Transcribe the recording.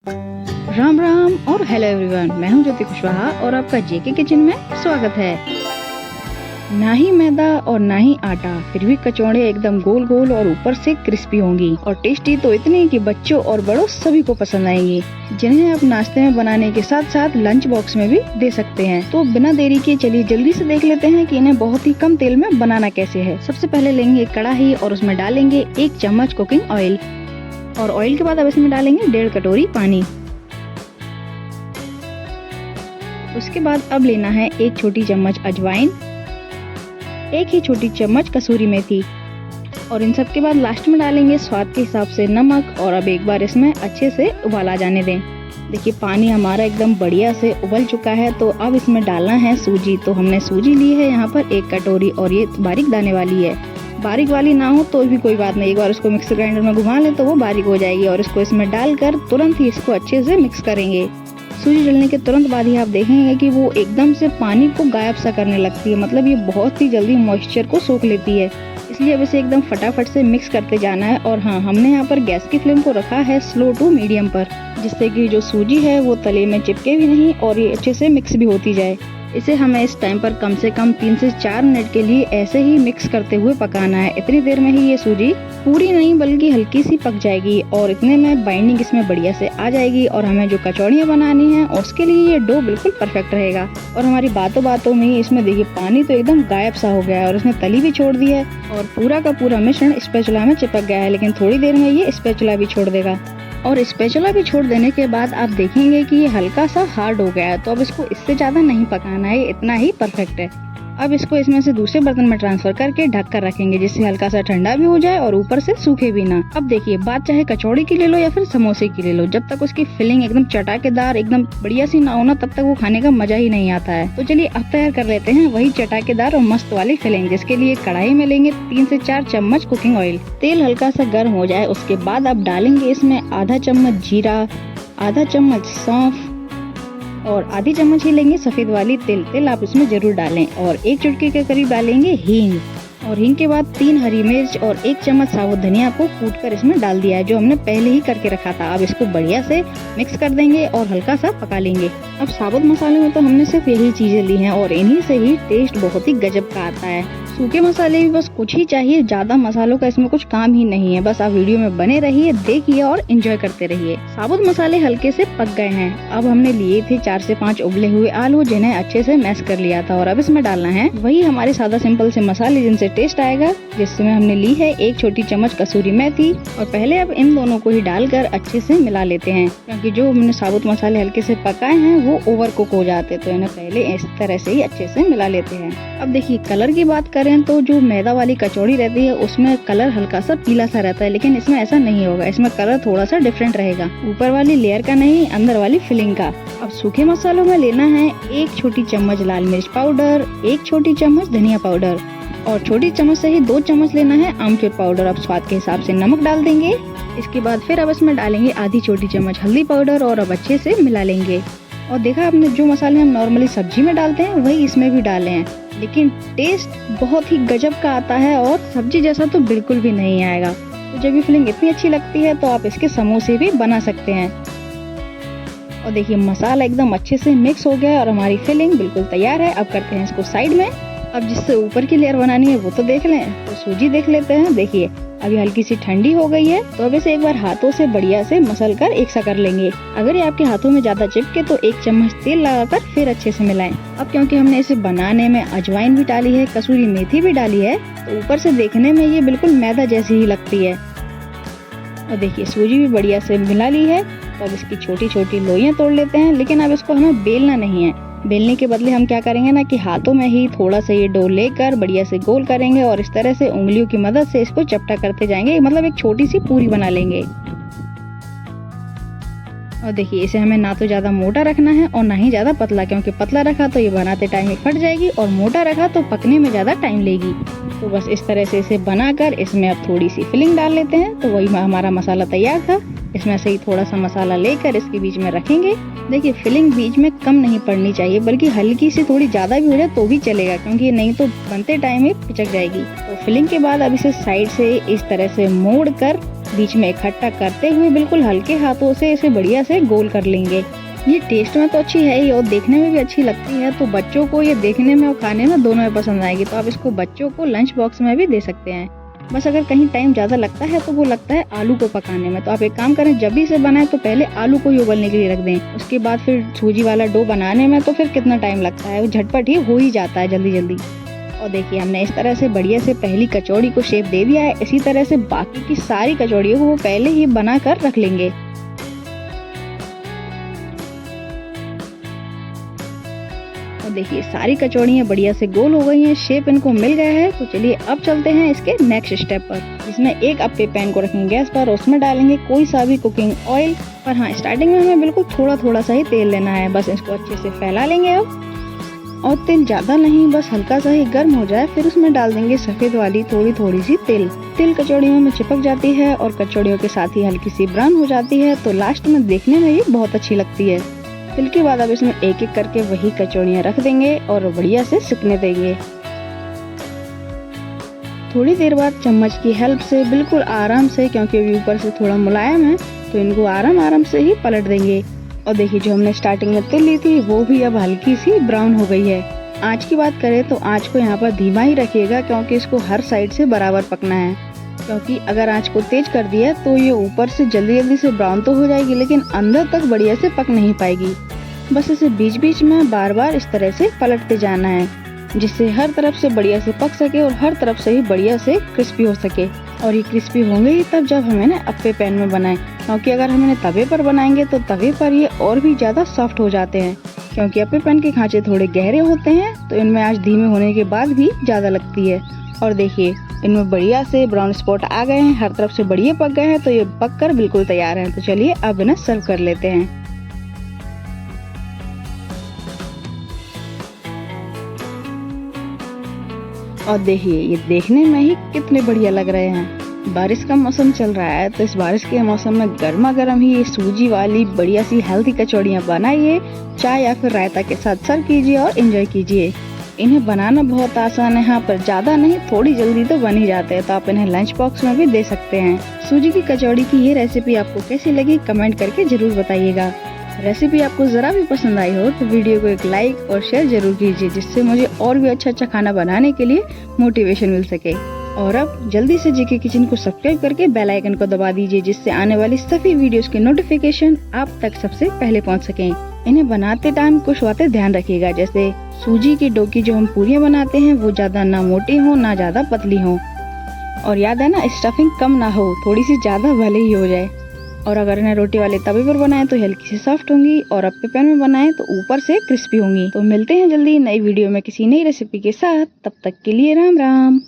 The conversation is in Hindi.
राम राम और हेलो एवरीवन, मैं हूं ज्योति कुशवाहा और आपका जेके किचन में स्वागत है। ना ही मैदा और ना ही आटा, फिर भी कचौड़े एकदम गोल गोल और ऊपर से क्रिस्पी होंगी और टेस्टी तो इतनी कि बच्चों और बड़ों सभी को पसंद आएंगी, जिन्हें आप नाश्ते में बनाने के साथ साथ लंच बॉक्स में भी दे सकते हैं। तो बिना देरी के चलिए जल्दी से देख लेते हैं कि इन्हें बहुत ही कम तेल में बनाना कैसे है। सबसे पहले लेंगे एक कढ़ाई और उसमें डालेंगे 1 चम्मच कुकिंग ऑयल और ऑयल के बाद अब इसमें डालेंगे 1.5 कटोरी पानी। उसके बाद अब लेना है 1 छोटी चम्मच अजवाइन, 1 ही छोटी चम्मच कसूरी मेथी और इन सब के बाद लास्ट में डालेंगे स्वाद के हिसाब से नमक। और अब एक बार इसमें अच्छे से उबाल आ जाने दें। देखिए पानी हमारा एकदम बढ़िया से उबल चुका है, तो अब इसमें डालना है सूजी। तो हमने सूजी ली है यहाँ पर 1 कटोरी और ये बारीक दाने वाली है। बारीक वाली ना हो तो भी कोई बात नहीं, एक बार उसको मिक्सर ग्राइंडर में घुमा लें तो वो बारीक हो जाएगी। और इसको इसमें डालकर तुरंत ही इसको अच्छे से मिक्स करेंगे। सूजी डलने के तुरंत बाद ही आप देखेंगे कि वो एकदम से पानी को गायब सा करने लगती है, मतलब ये बहुत ही जल्दी मॉइस्चर को सोख लेती है। इसलिए अब इसे एकदम फटाफट से मिक्स करते जाना है। और हाँ, हमने यहाँ पर गैस की फ्लेम को रखा है स्लो टू मीडियम पर, जिससे कि जो सूजी है वो तले में चिपके भी नहीं और ये अच्छे से मिक्स भी होती जाए। इसे हमें इस टाइम पर कम से कम 3 से 4 मिनट के लिए ऐसे ही मिक्स करते हुए पकाना है। इतनी देर में ही ये सूजी पूरी नहीं बल्कि हल्की सी पक जाएगी और इतने में बाइंडिंग इसमें बढ़िया से आ जाएगी। और हमें जो कचौड़ियाँ बनानी है उसके लिए ये डो बिल्कुल परफेक्ट रहेगा। और हमारी बातों बातों में ही इसमें देखिए पानी तो एकदम गायब सा हो गया है और इसमें तली भी छोड़ दी है और पूरा का पूरा मिश्रण स्पैचुला में चिपक गया है। लेकिन थोड़ी देर में ये स्पैचुला भी छोड़ देगा और स्पैचुला भी छोड़ देने के बाद आप देखेंगे कि ये हल्का सा हार्ड हो गया है। तो अब इसको इससे ज्यादा नहीं पकाना है, इतना ही परफेक्ट है। अब इसको इसमें से दूसरे बर्तन में ट्रांसफर करके ढक कर रखेंगे, जिससे हल्का सा ठंडा भी हो जाए और ऊपर से सूखे भी ना। अब देखिए बात चाहे कचौड़ी की ले लो या फिर समोसे की ले लो, जब तक उसकी फिलिंग एकदम चटाकेदार एकदम बढ़िया सी ना हो ना, तब तक वो खाने का मजा ही नहीं आता है। तो चलिए अब तैयार कर लेते हैं वही चटाकेदार और मस्त वाली फिलिंग, जिसके लिए कढ़ाई में लेंगे 3 से 4 चम्मच कुकिंग ऑयल। तेल हल्का सा गर्म हो जाए उसके बाद अब डालेंगे इसमें आधा चम्मच जीरा, आधा चम्मच सौंफ और आधी चम्मच ही लेंगे सफेद वाली तिल। तिल आप इसमें जरूर डालें और 1 चुटकी के करीब डालेंगे हींग। और हींग के बाद 3 हरी मिर्च और 1 चम्मच साबुत धनिया को कूटकर इसमें डाल दिया है, जो हमने पहले ही करके रखा था। अब इसको बढ़िया से मिक्स कर देंगे और हल्का सा पका लेंगे। अब साबुत मसाले में तो हमने सिर्फ यही चीजें ली हैं और इन्हीं से ही टेस्ट बहुत ही गजब का आता है। सूखे मसाले भी बस कुछ ही चाहिए, ज्यादा मसालों का इसमें कुछ काम ही नहीं है। बस आप वीडियो में बने रहिए, देखिए और एंजॉय करते रहिए। साबुत मसाले हल्के से पक गए हैं। अब हमने लिए थे 4 से 5 उबले हुए आलू, जिन्हें अच्छे से मैश कर लिया था। और अब इसमें डालना है वही हमारे सादा सिंपल से मसाले जिनसे टेस्ट आएगा, जिसमें हमने ली है 1 छोटी चम्मच कसूरी मेथी। और पहले अब इन दोनों को ही डालकर अच्छे से मिला लेते हैं, क्योंकि जो हमने साबुत मसाले हल्के से पकाए हैं वो ओवर कुक हो जाते, तो इन्हें पहले इस तरह से ही अच्छे से मिला लेते हैं। अब देखिए कलर की बात करें तो जो मैदा वाली कचौड़ी रहती है उसमें कलर हल्का सा पीला सा रहता है, लेकिन इसमें ऐसा नहीं होगा। इसमें कलर थोड़ा सा डिफरेंट रहेगा, ऊपर वाली लेयर का नहीं, अंदर वाली फिलिंग का। अब सूखे मसालों में लेना है 1 छोटी चम्मच लाल मिर्च पाउडर, 1 छोटी चम्मच धनिया पाउडर और छोटी चम्मच से ही 2 चम्मच लेना है आमचूर पाउडर। अब स्वाद के हिसाब से नमक डाल देंगे। इसके बाद फिर अब इसमें डालेंगे आधी छोटी चम्मच हल्दी पाउडर और अब अच्छे से मिला लेंगे। और देखा आपने, जो मसाले हम नॉर्मली सब्जी में डालते हैं वही इसमें भी डाले हैं, लेकिन टेस्ट बहुत ही गजब का आता है और सब्जी जैसा तो बिल्कुल भी नहीं आएगा। तो जब ये फिलिंग इतनी अच्छी लगती है तो आप इसके समोसे भी बना सकते हैं। और देखिए मसाला एकदम अच्छे से मिक्स हो गया और हमारी फिलिंग बिल्कुल तैयार है। अब करते हैं इसको साइड में। अब जिससे ऊपर की लेयर बनानी है वो तो देख लें, तो सूजी देख लेते हैं। देखिए अभी हल्की सी ठंडी हो गई है, तो अब इसे एक बार हाथों से बढ़िया से मसल कर एक सा कर लेंगे। अगर ये आपके हाथों में ज्यादा चिपके तो 1 चम्मच तेल लगाकर फिर अच्छे से मिलाएं। अब क्योंकि हमने इसे बनाने में अजवाइन भी डाली है, कसूरी मेथी भी डाली है, तो ऊपर से देखने में ये बिल्कुल मैदा जैसी ही लगती है। और देखिए सूजी भी बढ़िया से मिला ली है। तो अब इसकी छोटी छोटी लोइयां तोड़ लेते हैं, लेकिन अब इसको हमें बेलना नहीं है। बेलने के बदले हम क्या करेंगे ना कि हाथों में ही थोड़ा सा ये डो लेकर बढ़िया से गोल करेंगे और इस तरह से उंगलियों की मदद से इसको चपटा करते जाएंगे, मतलब एक छोटी सी पूरी बना लेंगे। और देखिए इसे हमें ना तो ज्यादा मोटा रखना है और ना ही ज्यादा पतला, क्योंकि पतला रखा तो ये बनाते टाइम ही फट जाएगी और मोटा रखा तो पकने में ज्यादा टाइम लेगी। तो बस इस तरह से इसे बनाकर इसमें अब थोड़ी सी फिलिंग डाल लेते हैं। तो वही हमारा मसाला तैयार था। इसमें से ही थोड़ा सा मसाला लेकर इसके बीच में रखेंगे। देखिए फिलिंग बीच में कम नहीं पड़नी चाहिए, बल्कि हल्की सी थोड़ी ज्यादा भी हो जाए तो भी चलेगा, क्योंकि नहीं तो बनते टाइम ही पिचक जाएगी। तो फिलिंग के बाद अब इसे साइड से इस तरह से मोड़ कर बीच में इकट्ठा करते हुए बिल्कुल हल्के हाथों से इसे बढ़िया से गोल कर लेंगे। ये टेस्ट में तो अच्छी है ही और देखने में भी अच्छी लगती है, तो बच्चों को ये देखने में और खाने में दोनों में पसंद आएगी। तो आप इसको बच्चों को लंच बॉक्स में भी दे सकते हैं। बस अगर कहीं टाइम ज़्यादा लगता है तो वो लगता है आलू को पकाने में। तो आप एक काम करें, जब भी इसे बनाएं तो पहले आलू को ही उबलने के लिए रख दें। उसके बाद फिर सूजी वाला डो बनाने में तो फिर कितना टाइम लगता है, वो झटपट ही हो ही जाता है जल्दी जल्दी। और देखिए हमने इस तरह से बढ़िया से पहली कचौड़ी को शेप दे दिया है। इसी तरह से बाकी की सारी कचौड़ियों को वो पहले ही बना कर रख लेंगे। और देखिए सारी कचौड़ियाँ बढ़िया से गोल हो गई हैं, शेप इनको मिल गया है। तो चलिए अब चलते हैं इसके नेक्स्ट स्टेप पर, जिसमें एक अप्पे पैन को रखेंगे गैस पर, उसमें डालेंगे कोई सा भी कुकिंग ऑयल। पर हाँ, स्टार्टिंग में हमें बिल्कुल थोड़ा थोड़ा सा ही तेल लेना है। बस इसको अच्छे से फैला लेंगे अब, और तेल ज्यादा नहीं, बस हल्का सा ही गर्म हो जाए फिर उसमें डाल देंगे सफेद वाली थोड़ी थोड़ी सी तिल। तिल कचौड़ियों में चिपक जाती है और कचौड़ियों के साथ ही हल्की सी ब्राउन हो जाती है, तो लास्ट में देखने में ये बहुत अच्छी लगती है। तिल के बाद अब इसमें एक एक करके वही कचौड़ियाँ रख देंगे और बढ़िया से सिकने देंगे। थोड़ी देर बाद चम्मच की हेल्प से बिल्कुल आराम से, क्योंकि अभी ऊपर से थोड़ा मुलायम है, तो इनको आराम आराम से ही पलट देंगे। और देखिए जो हमने स्टार्टिंग में तिल ली थी वो भी अब हल्की सी ब्राउन हो गई है। आँच की बात करें तो आँच को यहाँ पर धीमा ही रखिएगा, क्योंकि इसको हर साइड से बराबर पकना है। क्योंकि अगर आँच को तेज कर दिया तो ये ऊपर से जल्दी जल्दी से ब्राउन तो हो जाएगी, लेकिन अंदर तक बढ़िया से पक नहीं पाएगी। बस इसे बीच बीच में बार बार इस तरह से पलटते जाना है, जिससे हर तरफ से बढ़िया से पक सके और हर तरफ से ही बढ़िया से क्रिस्पी हो सके। और ये क्रिस्पी होंगे ही तब जब हमें ना अप्पे पैन में बनाएं, क्योंकि अगर हम इन्हें तवे पर बनाएंगे तो तवे पर ये और भी ज़्यादा सॉफ्ट हो जाते हैं। क्योंकि अप्पे पैन के खांचे थोड़े गहरे होते हैं, तो इनमें आँच धीमे होने के बाद भी ज़्यादा लगती है। और देखिए इनमें बढ़िया से ब्राउन स्पॉट आ गए हैं, हर तरफ से बढ़िया पक गए हैं, तो ये पक कर बिल्कुल तैयार हैं। तो चलिए अब इन्हें सर्व कर लेते हैं। और देखिए ये देखने में ही कितने बढ़िया लग रहे हैं। बारिश का मौसम चल रहा है, तो इस बारिश के मौसम में गर्मा गर्म ही ये सूजी वाली बढ़िया सी हेल्थी कचौड़ियाँ बनाइए, चाय या फिर रायता के साथ सर्व कीजिए और एंजॉय कीजिए। इन्हें बनाना बहुत आसान है, हाँ, पर ज़्यादा नहीं, थोड़ी जल्दी तो बन ही जाते हैं। तो आप इन्हें लंच बॉक्स में भी दे सकते हैं। सूजी की कचौड़ी की ये रेसिपी आपको कैसी लगी कमेंट करके जरूर बताइएगा। रेसिपी आपको ज़रा भी पसंद आई हो तो वीडियो को एक लाइक और शेयर जरूर कीजिए, जिससे मुझे और भी अच्छा खाना बनाने के लिए मोटिवेशन मिल सके। और अब जल्दी से जीके किचन को सब्सक्राइब करके बेल आइकन को दबा दीजिए, जिससे आने वाली सभी वीडियोस की नोटिफिकेशन आप तक सबसे पहले पहुंच सकें। इन्हें बनाते टाइम कुछ बातें ध्यान रखिएगा, जैसे सूजी की डो की जो हम पूरियाँ बनाते हैं वो ज़्यादा ना मोटी हो ना ज़्यादा पतली हो। और याद है ना, स्टफिंग कम ना हो, थोड़ी सी ज़्यादा भले ही हो जाए। और अगर इन्हें रोटी वाले तवे पर बनाएं तो हल्की सी सॉफ्ट होंगी, और अप्पे पैन में बनाएं तो ऊपर से क्रिस्पी होंगी। तो मिलते हैं जल्दी नई वीडियो में किसी नई रेसिपी के साथ, तब तक के लिए राम राम।